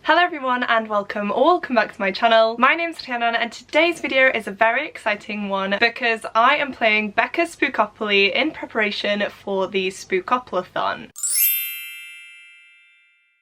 Hello everyone and welcome or welcome back to my channel. My name's Rhiannon and today's video is a very exciting one because I am playing BECCA'S Spookopoly in preparation for the Spookoplathon.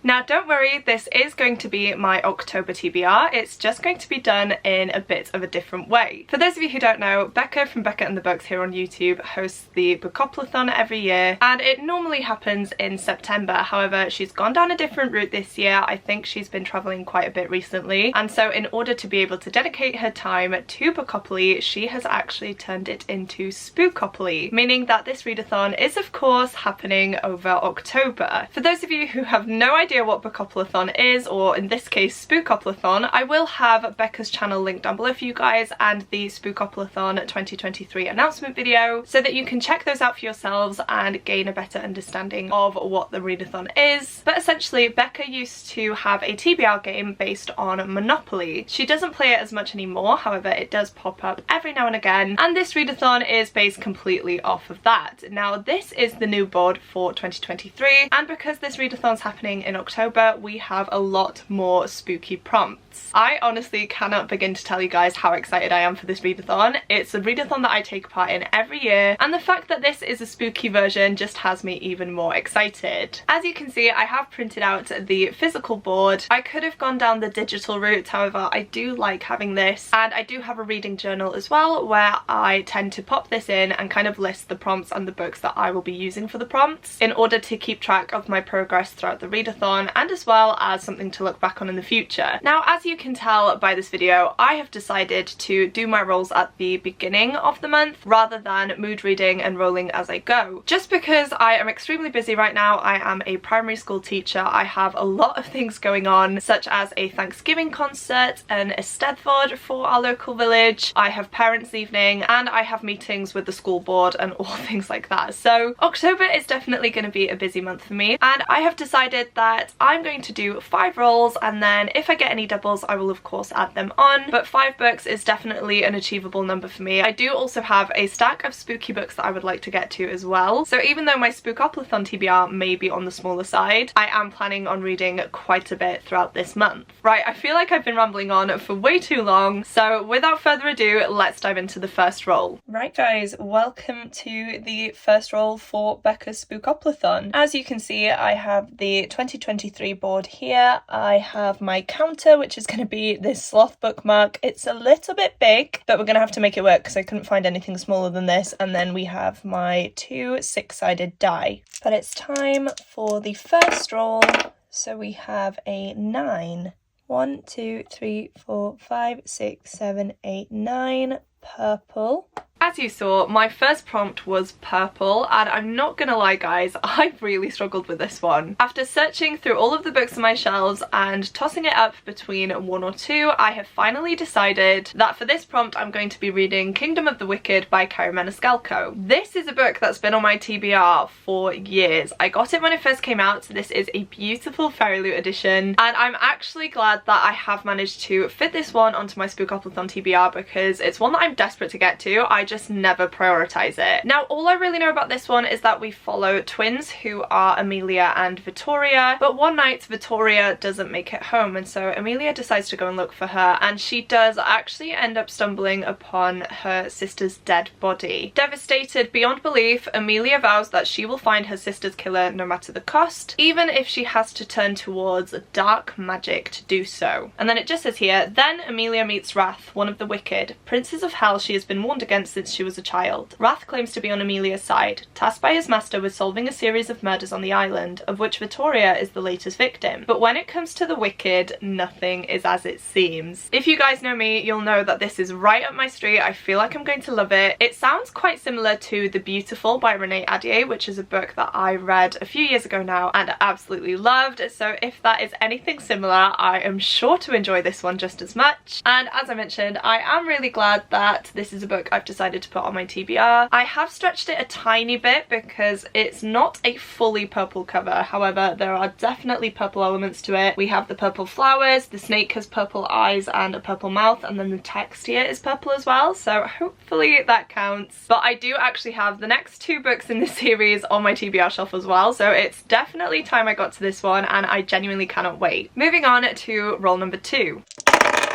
Now don't worry, this is going to be my October TBR, it's just going to be done in a bit of a different way. For those of you who don't know, Becca from Becca and the Books here on YouTube hosts the Spookoplathon every year and it normally happens in September. However, she's gone down a different route this year. I think she's been travelling quite a bit recently, and so in order to be able to dedicate her time to Spookopoly, she has actually turned it into Spookopoly, meaning that this readathon is of course happening over October. For those of you who have no idea what Spookoplathon is, or in this case Spookoplathon, I will have Becca's channel linked down below for you guys and the Spookoplathon 2023 announcement video so that you can check those out for yourselves and gain a better understanding of what the readathon is. But essentially Becca used to have a TBR game based on Monopoly. She doesn't play it as much anymore, however it does pop up every now and again, and this readathon is based completely off of that. Now this is the new board for 2023, and because this readathon's happening in October, we have a lot more spooky prompts. I honestly cannot begin to tell you guys how excited I am for this readathon. It's a readathon that I take part in every year, and the fact that this is a spooky version just has me even more excited. As you can see, I have printed out the physical board. I could have gone down the digital route, however I do like having this, and I do have a reading journal as well where I tend to pop this in and kind of list the prompts and the books that I will be using for the prompts in order to keep track of my progress throughout the readathon, and as well as something to look back on in the future. Now, as you can tell by this video, I have decided to do my rolls at the beginning of the month rather than mood reading and rolling as I go. Just because I am extremely busy right now. I am a primary school teacher. I have a lot of things going on, such as a Thanksgiving concert, an Eisteddfod for our local village, I have parents' evening, and I have meetings with the school board and all things like that. So October is definitely going to be a busy month for me, and I have decided that I'm going to do 5 rolls, and then if I get any doubles I will of course add them on, but 5 books is definitely an achievable number for me. I do also have a stack of spooky books that I would like to get to as well, so even though my Spookoplathon TBR may be on the smaller side, I am planning on reading quite a bit throughout this month. Right, I feel like I've been rambling on for way too long, so without further ado, let's dive into the first roll. Right guys, welcome to the first roll for BECCA'S Spookoplathon. As you can see, I have the 2023 board here. I have my counter, which is going to be this sloth bookmark. It's a little bit big, but we're going to have to make it work because I couldn't find anything smaller than this. And then we have my 2 6-sided die. But it's time for the first roll. So we have a 9. 1, 2, 3, 4, 5, 6, 7, 8, 9. Purple. As you saw, my first prompt was purple, and I'm not gonna lie guys, I really struggled with this one. After searching through all of the books on my shelves and tossing it up between 1 or 2, I have finally decided that for this prompt I'm going to be reading Kingdom of the Wicked by Carrie Maniscalco. This is a book that's been on my TBR for years. I got it when it first came out. This is a beautiful Fairy Loot edition, and I'm actually glad that I have managed to fit this one onto my Spookoplathon TBR because it's one that I'm desperate to get to. I just never prioritize it. Now all I really know about this one is that we follow twins who are Amelia and Vittoria, but one night Vittoria doesn't make it home, and so Amelia decides to go and look for her, and she does actually end up stumbling upon her sister's dead body. Devastated beyond belief, Amelia vows that she will find her sister's killer no matter the cost, even if she has to turn towards dark magic to do so. And then it just says here, then Amelia meets Wrath, one of the wicked princes of hell she has been warned against since she was a child. Wrath claims to be on Amelia's side, tasked by his master with solving a series of murders on the island, of which Vittoria is the latest victim. But when it comes to the wicked, nothing is as it seems. If you guys know me, you'll know that this is right up my street. I feel like I'm going to love it. It sounds quite similar to The Beautiful by Renee Ahdieh, which is a book that I read a few years ago now and absolutely loved, so if that is anything similar, I am sure to enjoy this one just as much. And as I mentioned, I am really glad that this is a book I've decided decided to put on my TBR. I have stretched it a tiny bit because it's not a fully purple cover. However, there are definitely purple elements to it. We have the purple flowers, the snake has purple eyes and a purple mouth, and then the text here is purple as well, so hopefully that counts. But I do actually have the next 2 books in this series on my TBR shelf as well, so it's definitely time I got to this one and I genuinely cannot wait. Moving on to roll number 2.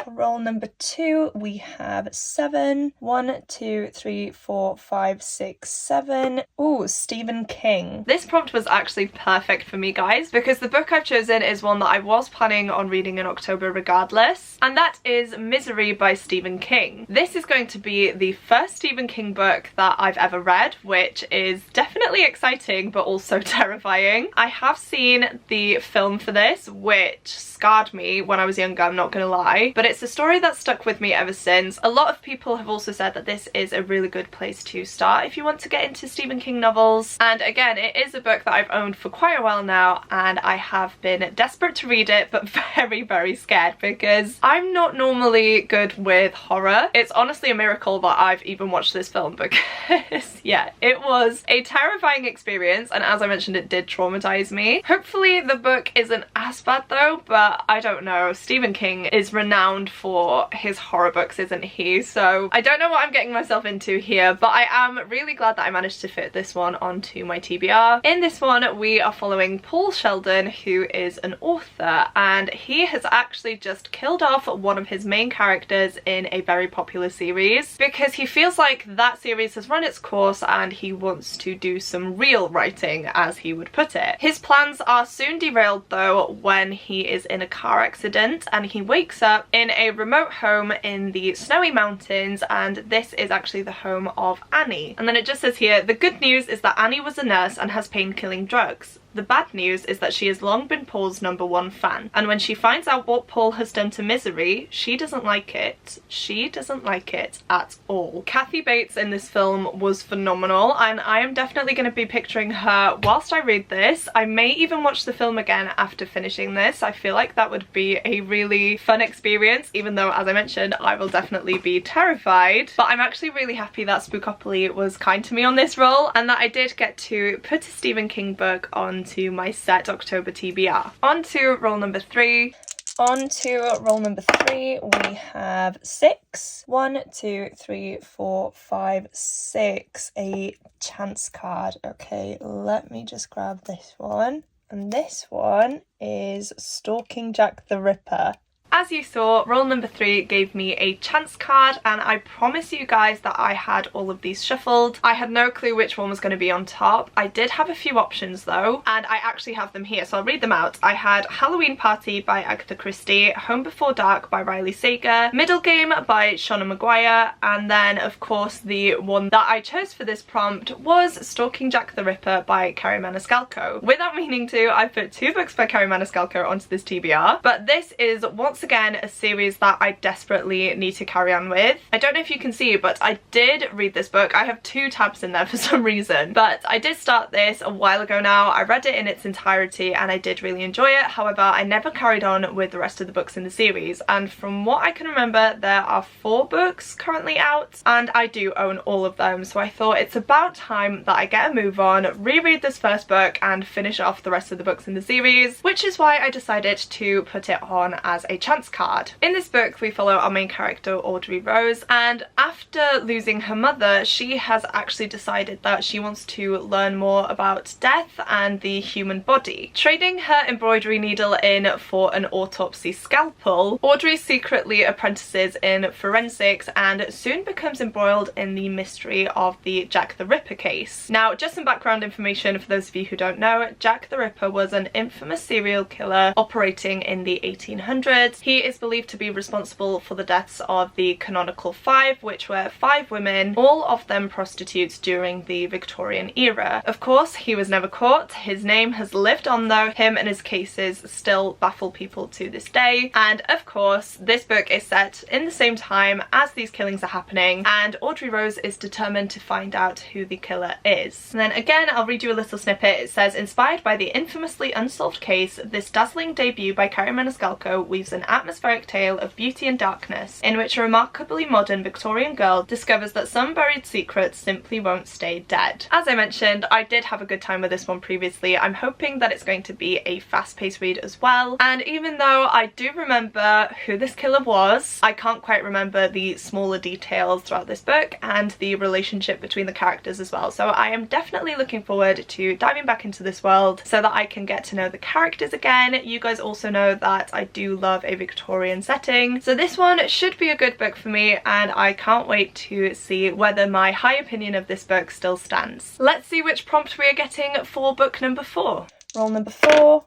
Roll number 2, we have 7. 1, 2, 3, 4, 5, 6, 7. Ooh, Stephen King. This prompt was actually perfect for me, guys, because the book I've chosen is one that I was planning on reading in October regardless, and that is Misery by Stephen King. This is going to be the first Stephen King book that I've ever read, which is definitely exciting but also terrifying. I have seen the film for this, which scarred me when I was younger, I'm not gonna lie, but it's a story that's stuck with me ever since. A lot of people have also said that this is a really good place to start if you want to get into Stephen King novels. And again, it is a book that I've owned for quite a while now, and I have been desperate to read it but very, very scared because I'm not normally good with horror. It's honestly a miracle that I've even watched this film because yeah, it was a terrifying experience, and as I mentioned, it did traumatize me. Hopefully the book isn't as bad though, but I don't know. Stephen King is renowned for his horror books, isn't he? So I don't know what I'm getting myself into here, but I am really glad that I managed to fit this one onto my TBR. In this one, we are following Paul Sheldon, who is an author, and he has actually just killed off one of his main characters in a very popular series because he feels like that series has run its course and he wants to do some real writing, as he would put it. His plans are soon derailed though when he is in a car accident and he wakes up in a remote home in the snowy mountains, and this is actually the home of Annie. And then it just says here, the good news is that Annie was a nurse and has pain-killing drugs. The bad news is that she has long been Paul's #1 fan, and when she finds out what Paul has done to Misery, she doesn't like it. She doesn't like it at all. Kathy Bates in this film was phenomenal, and I am definitely going to be picturing her whilst I read this. I may even watch the film again after finishing this. I feel like that would be a really fun experience, even though, as I mentioned, I will definitely be terrified. But I'm actually really happy that Spookopoly was kind to me on this roll, and that I did get to put a Stephen King book onto my set October TBR. On to roll number 3. On to roll number 3, we have 6. 1, 2, 3, 4, 5, 6. A chance card. Okay, let me just grab this one. And this one is Stalking Jack the Ripper. As you saw, roll number 3 gave me a chance card, and I promise you guys that I had all of these shuffled. I had no clue which one was going to be on top. I did have a few options though, and I actually have them here, so I'll read them out. I had Halloween Party by Agatha Christie, Home Before Dark by Riley Sager, Middle Game by Shauna Maguire, and then of course the one that I chose for this prompt was Stalking Jack the Ripper by Carrie Maniscalco. Without meaning to, I put 2 books by Carrie Maniscalco onto this TBR, but this is once again a series that I desperately need to carry on with. I don't know if you can see, but I did read this book. I have 2 tabs in there for some reason, but I did start this a while ago now. I read it in its entirety and I did really enjoy it. However, I never carried on with the rest of the books in the series, and from what I can remember, there are 4 books currently out and I do own all of them, so I thought it's about time that I get a move on, reread this first book and finish off the rest of the books in the series, which is why I decided to put it on as a chance card. In this book, we follow our main character, Audrey Rose, and after losing her mother, she has actually decided that she wants to learn more about death and the human body. Trading her embroidery needle in for an autopsy scalpel, Audrey secretly apprentices in forensics and soon becomes embroiled in the mystery of the Jack the Ripper case. Now, just some background information for those of you who don't know, Jack the Ripper was an infamous serial killer operating in the 1800s. He is believed to be responsible for the deaths of the canonical 5, which were 5 women, all of them prostitutes during the Victorian era. Of course, he was never caught. His name has lived on though. Him and his cases still baffle people to this day. And of course, this book is set in the same time as these killings are happening, and Audrey Rose is determined to find out who the killer is. And then again, I'll read you a little snippet. It says, inspired by the infamously unsolved case, this dazzling debut by Carrie Maniscalco weaves an atmospheric tale of beauty and darkness, in which a remarkably modern Victorian girl discovers that some buried secrets simply won't stay dead. As I mentioned, I did have a good time with this one previously. I'm hoping that it's going to be a fast-paced read as well, and even though I do remember who this killer was, I can't quite remember the smaller details throughout this book and the relationship between the characters as well. So I am definitely looking forward to diving back into this world so that I can get to know the characters again. You guys also know that I do love a Victorian setting, so this one should be a good book for me, and I can't wait to see whether my high opinion of this book still stands. Let's see which prompt we are getting for book number 4. Roll number 4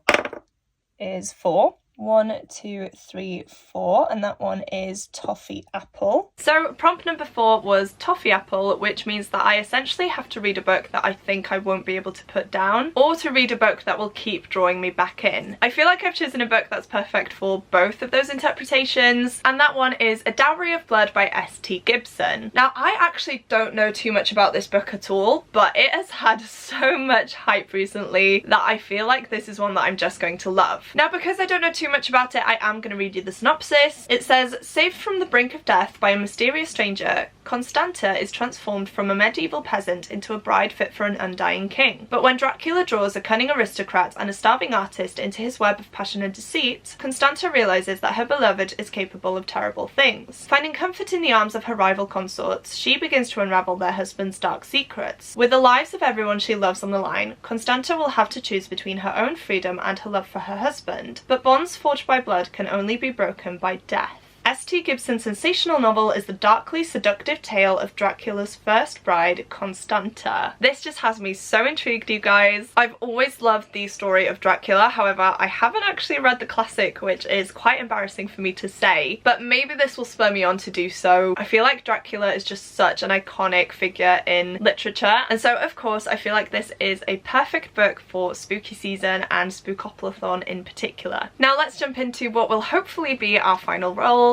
is 4. 1, 2, 3, 4, and that one is toffee apple. So prompt number 4 was toffee apple, which means that I essentially have to read a book that I think I won't be able to put down, or to read a book that will keep drawing me back in. I feel like I've chosen a book that's perfect for both of those interpretations, and that one is A Dowry of Blood by S.T. Gibson. Now, I actually don't know too much about this book at all, but it has had so much hype recently that I feel like this is one that I'm just going to love. Now, because I don't know too much about it, I am going to read you the synopsis. It says, saved from the brink of death by a mysterious stranger, Constanta is transformed from a medieval peasant into a bride fit for an undying king. But when Dracula draws a cunning aristocrat and a starving artist into his web of passion and deceit, Constanta realizes that her beloved is capable of terrible things. Finding comfort in the arms of her rival consorts, she begins to unravel their husband's dark secrets. With the lives of everyone she loves on the line, Constanta will have to choose between her own freedom and her love for her husband. But bonds forged by blood can only be broken by death. S.T. Gibson's sensational novel is the darkly seductive tale of Dracula's first bride, Constanta. This just has me so intrigued, you guys. I've always loved the story of Dracula, however, I haven't actually read the classic, which is quite embarrassing for me to say, but maybe this will spur me on to do so. I feel like Dracula is just such an iconic figure in literature, and so of course I feel like this is a perfect book for spooky season and Spookoplathon in particular. Now let's jump into what will hopefully be our final roll.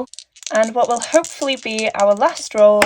And what will hopefully be our last roll,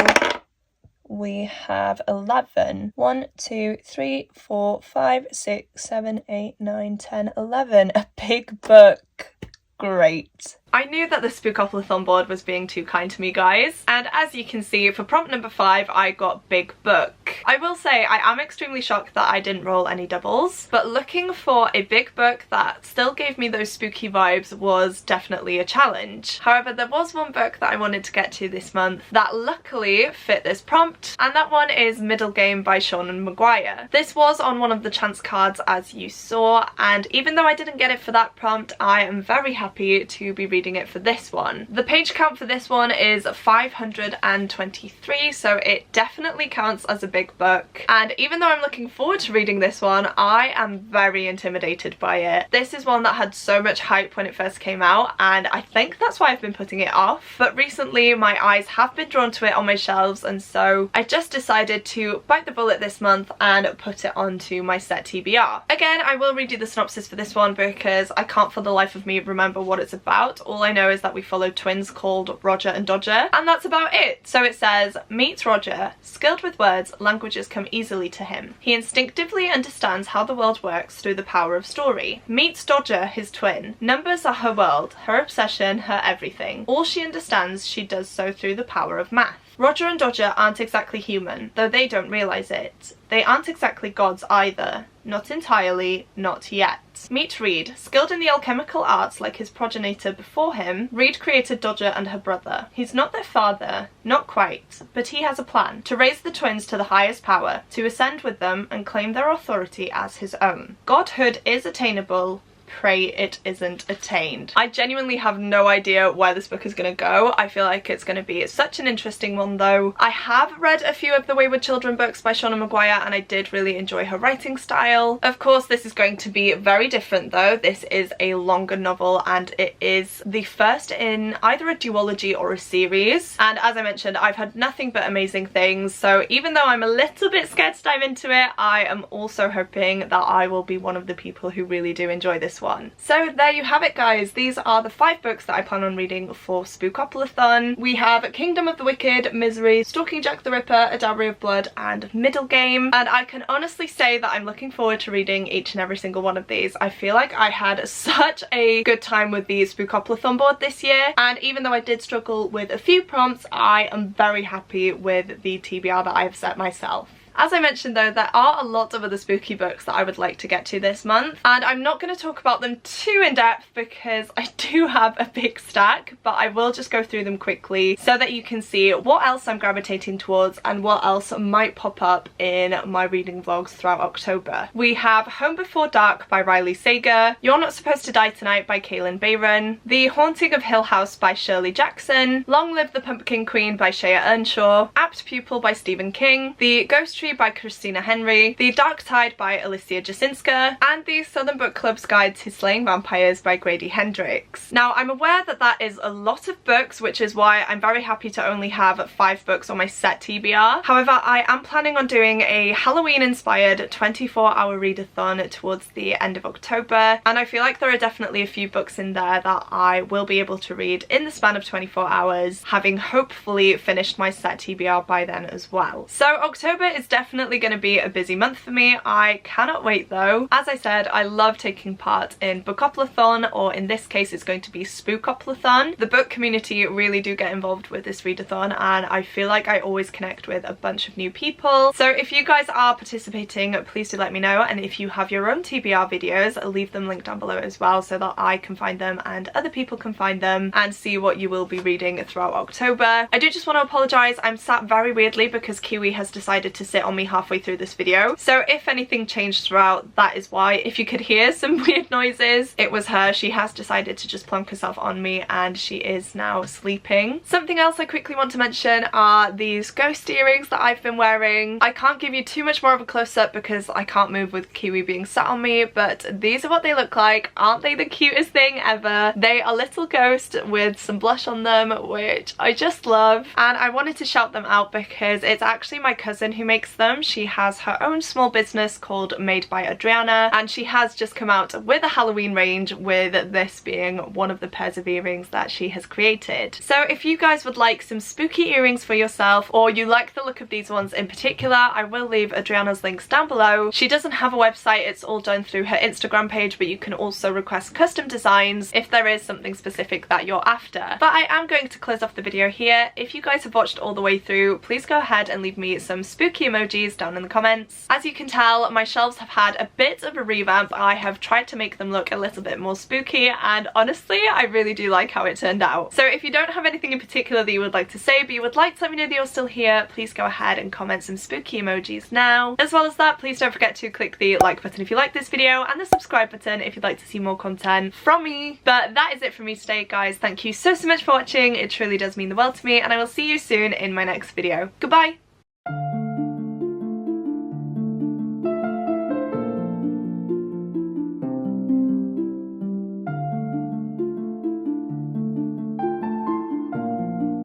we have 11. 1, 2, 3, 4, 5, 6, 7, 8, 9, 10, 11. A big book. Great. I knew that the Spookoplathon board was being too kind to me, guys, and as you can see, for prompt number 5 I got big book. I will say I am extremely shocked that I didn't roll any doubles, but looking for a big book that still gave me those spooky vibes was definitely a challenge. However, there was one book that I wanted to get to this month that luckily fit this prompt, and that one is Middle Game by Seanan McGuire. This was on one of the chance cards, as you saw, and even though I didn't get it for that prompt, I am very happy to be reading it for this one. The page count for this one is 523, so it definitely counts as a big book, and even though I'm looking forward to reading this one, I am very intimidated by it. This is one that had so much hype when it first came out, and I think that's why I've been putting it off, but recently my eyes have been drawn to it on my shelves, and so I just decided to bite the bullet this month and put it onto my set TBR. Again, I will read you the synopsis for this one because I can't for the life of me remember what it's about. All I know is that we follow twins called Roger and Dodger, and that's about it. So it says, meet Roger. Skilled with words, languages come easily to him. He instinctively understands how the world works through the power of story. Meets Dodger, his twin. Numbers are her world, her obsession, her everything. All she understands, she does so through the power of math. Roger and Dodger aren't exactly human, though they don't realise it. They aren't exactly gods either. Not entirely, not yet. Meet Reed. Skilled in the alchemical arts like his progenitor before him, Reed created Dodger and her brother. He's not their father, not quite, but he has a plan. To raise the twins to the highest power, to ascend with them and claim their authority as his own. Godhood is attainable. Pray it isn't attained. I genuinely have no idea where this book is going to go. I feel like it's going to be such an interesting one though. I have read a few of the Wayward Children books by Seanan McGuire and I did really enjoy her writing style. Of course, this is going to be very different though. This is a longer novel and it is the first in either a duology or a series. And as I mentioned, I've had nothing but amazing things. So even though I'm a little bit scared to dive into it, I am also hoping that I will be one of the people who really do enjoy this one. So there you have it, guys. These are the 5 books that I plan on reading for Spookoplathon. We have Kingdom of the Wicked, Misery, Stalking Jack the Ripper, A Dowry of Blood, and Middle Game. And I can honestly say that I'm looking forward to reading each and every single one of these. I feel like I had such a good time with the Spookoplathon board this year, and even though I did struggle with a few prompts, I am very happy with the TBR that I have set myself. As I mentioned though, there are a lot of other spooky books that I would like to get to this month, and I'm not going to talk about them too in depth because I do have a big stack, but I will just go through them quickly so that you can see what else I'm gravitating towards and what else might pop up in my reading vlogs throughout October. We have Home Before Dark by Riley Sager, You're Not Supposed to Die Tonight by Kaylin Bayron, The Haunting of Hill House by Shirley Jackson, Long Live the Pumpkin Queen by Shea Earnshaw, Apt Pupil by Stephen King, The Ghost Tree by Christina Henry, The Dark Tide by Alicia Jasinska, and The Southern Book Club's Guide to Slaying Vampires by Grady Hendrix. Now, I'm aware that that is a lot of books, which is why I'm very happy to only have 5 books on my set TBR. However, I am planning on doing a Halloween-inspired 24-hour readathon towards the end of October, and I feel like there are definitely a few books in there that I will be able to read in the span of 24 hours, having hopefully finished my set TBR by then as well. So October is definitely going to be a busy month for me. I cannot wait though. As I said, I love taking part in Bookoplathon, or in this case it's going to be Spookoplathon. The book community really do get involved with this readathon, and I feel like I always connect with a bunch of new people. So if you guys are participating, please do let me know, and if you have your own TBR videos, leave them linked down below as well so that I can find them and other people can find them and see what you will be reading throughout October. I do just want to apologise, I'm sat very weirdly because Kiwi has decided to sit on me halfway through this video, so if anything changed throughout, that is why. If you could hear some weird noises, it was her. She has decided to just plonk herself on me and she is now sleeping. Something else I quickly want to mention are these ghost earrings that I've been wearing. I can't give you too much more of a close-up because I can't move with Kiwi being sat on me, but these are what they look like. Aren't they the cutest thing ever? They are little ghosts with some blush on them, which I just love, and I wanted to shout them out because it's actually my cousin who makes them. She has her own small business called Made by Adriana, and she has just come out with a Halloween range, with this being one of the pairs of earrings that she has created. So if you guys would like some spooky earrings for yourself, or you like the look of these ones in particular, I will leave Adriana's links down below. She doesn't have a website, it's all done through her Instagram page, but you can also request custom designs if there is something specific that you're after. But I am going to close off the video here. If you guys have watched all the way through, please go ahead and leave me some spooky emojis down in the comments. As you can tell, my shelves have had a bit of a revamp. I have tried to make them look a little bit more spooky, and honestly I really do like how it turned out. So if you don't have anything in particular that you would like to say, but you would like to let me know that you're still here, please go ahead and comment some spooky emojis now. As well as that, please don't forget to click the like button if you like this video, and the subscribe button if you'd like to see more content from me. But that is it for me today, guys. Thank you so much for watching. It truly does mean the world to me, and I will see you soon in my next video. Goodbye!